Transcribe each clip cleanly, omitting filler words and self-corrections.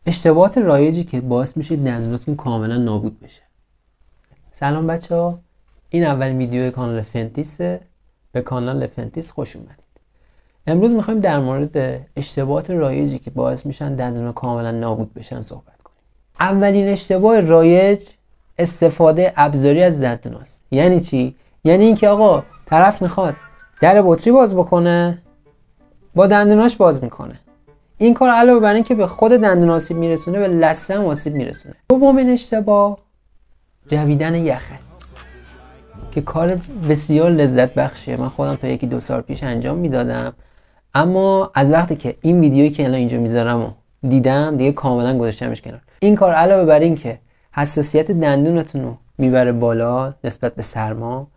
اشتباهات رایجی که باعث میشه دندوناتون کاملا نابود بشه. سلام بچه ها، این اولین ویدیو کانال فنتیسه. به کانال فنتیس خوش اومدید. امروز میخوایم در مورد اشتباهات رایجی که باعث میشن دندونا کاملا نابود بشن صحبت کنیم. اولین اشتباه رایج استفاده ابزاری از دندوناست. یعنی چی؟ یعنی اینکه آقا طرف میخواد در بطری باز بکنه، با دندوناش باز میکنه. این کار علاوه بر اینکه به خود دندون آسیب میرسونه، به لثه هم آسیب میرسونه. دومین اشتباه جویدن یخه که کار بسیار لذت بخشیه. من خودم تا 1-2 سال پیش انجام میدادم، اما از وقتی که این ویدیویی که الان اینجا میذارم و دیدم دیگه کاملا گذاشتمش کنار. این کار علاوه بر اینکه حساسیت دندونتون رو میبره بالا نسبت به سرما،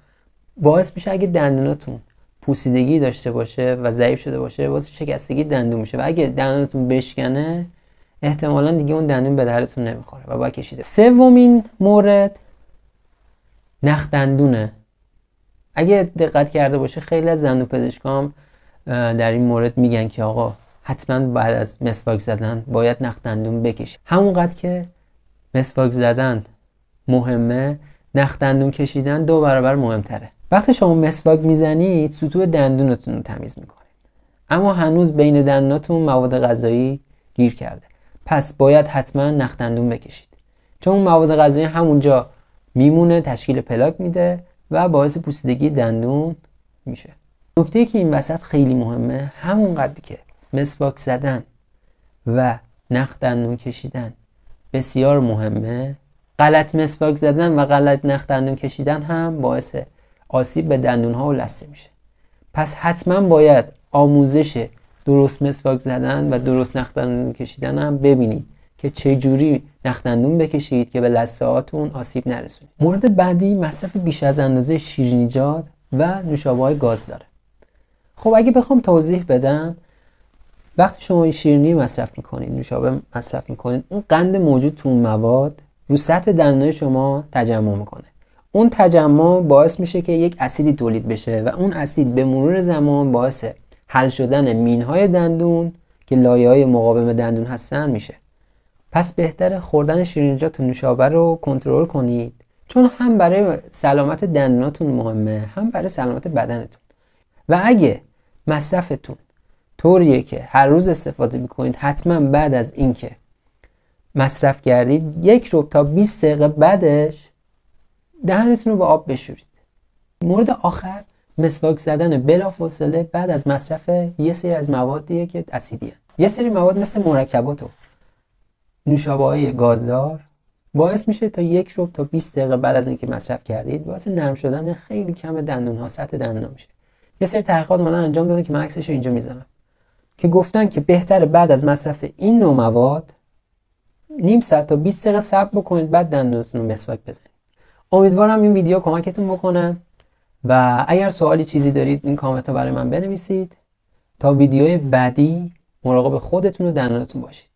باعث میشه اگه دندونتون پوسیدگی داشته باشه و ضعیف شده باشه، باعث شکستگی دندون میشه و اگه دندونتون بشکنه احتمالاً دیگه اون دندون به دردتون نمیخوره و باید کشیده. سومین مورد نخ دندونه. اگه دقت کرده باشه خیلی از دندون پزشکام در این مورد میگن که آقا حتما بعد از مسواک زدن باید نخ دندون بکشید. همونقدر که مسواک زدن مهمه، نخ دندون کشیدن 2 برابر مهمتره. وقتی شما مسواک میزنید سطوح دندونتون رو تمیز میکنید، اما هنوز بین دندوناتون مواد غذایی گیر کرده، پس باید حتما نخ دندون بکشید، چون اون مواد غذایی همونجا میمونه، تشکیل پلاک میده و باعث پوسیدگی دندون میشه. نکته‌ای که این وسط خیلی مهمه، همونقدر که مسواک زدن و نخ دندون کشیدن بسیار مهمه، غلط مسواک زدن و غلط نخ دندون کشیدن هم باعث آسیب به دندون‌ها و لثه میشه. پس حتما باید آموزش درست مسواک زدن و درست نخ دندون کشیدن هم ببینید که چه جوری نخ دندون بکشید که به لثه هاتون آسیب نرسونید. مورد بعدی مصرف بیش از اندازه شیرینیجات و نوشابه‌های گاز داره. خب اگه بخوام توضیح بدم، وقتی شما این شیرینی مصرف میکنید، نوشابه مصرف میکنید، اون قند موجود تو اون مواد رو سطح دندون شما تجمع میکنه. اون تجمع باعث میشه که یک اسیدی تولید بشه و اون اسید به مرور زمان باعث حل شدن مینهای دندون که لایه‌های مقاوم دندون هستن میشه. پس بهتره خوردن شیرینیجات و نوشابه رو کنترل کنید، چون هم برای سلامت دندوناتون مهمه، هم برای سلامت بدنتون. و اگه مصرفتون طوریه که هر روز استفاده میکنید، حتما بعد از اینکه مصرف کردید 1 تا 20 دقیقه بعدش دهنتون رو با آب بشورید. مورد آخر مسواک زدن بلافاصله بعد از مصرف یه سری از موادیه که اسیدیه. یه سری مواد مثل مرکبات و نوشابه‌های گازدار باعث میشه تا 1 تا 20 دقیقه بعد از اینکه مصرف کردید باعث نرم شدن خیلی کم دندون‌ها، سطح دندون‌ها میشه. یه سری تحقیقات اومدن انجام دادن که من عکسش رو اینجا میذارم، که گفتن که بهتره بعد از مصرف این نوع مواد نیم ساعت تا 20 دقیقه صبر بکنید، بعد دندونتون رو مسواک بزنید. امیدوارم این ویدیو کمکتون بکنه و اگر سوالی چیزی دارید این کامنت ها برای من بنویسید. تا ویدیوی بعدی مراقب خودتون و دندونتون باشید.